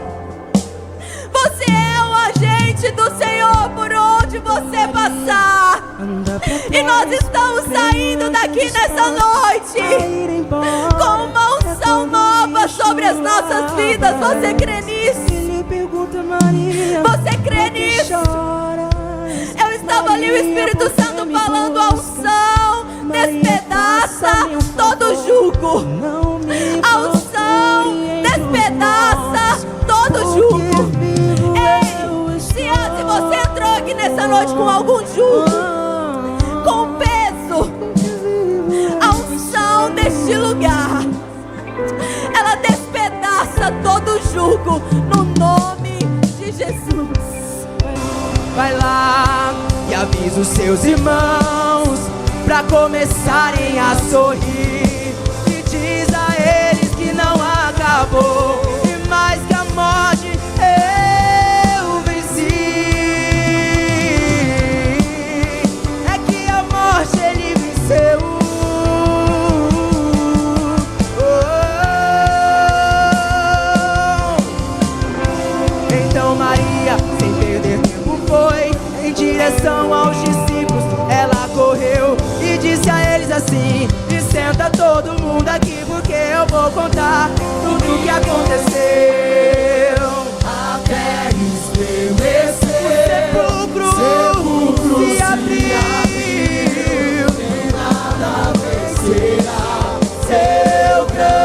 Speaker 5: Você é um agente do Senhor por onde você passar. E nós estamos saindo daqui nessa noite com uma unção nova sobre as nossas vidas. Você crê nisso? Você crê nisso? Eu estava ali, o Espírito Santo falando: a unção despedaça todo jugo. A unção despedaça todo jugo. Ei, se você entrou aqui nessa noite com algum jugo, com peso, a unção deste lugar, ela despedaça todo jugo no nome de Jesus.
Speaker 2: Vai lá e avisa os seus irmãos pra começarem a sorrir. E diz a eles que não acabou, e mais que a morte eu venci. É que a morte ele venceu. Então Maria, sem perder tempo, foi em direção aos discípulos. Ela correu e disse a eles assim: e senta todo mundo aqui, porque eu vou contar tudo o que aconteceu. A terra estremeceu, o sepulcro se abriu, e nada vencerá seu grande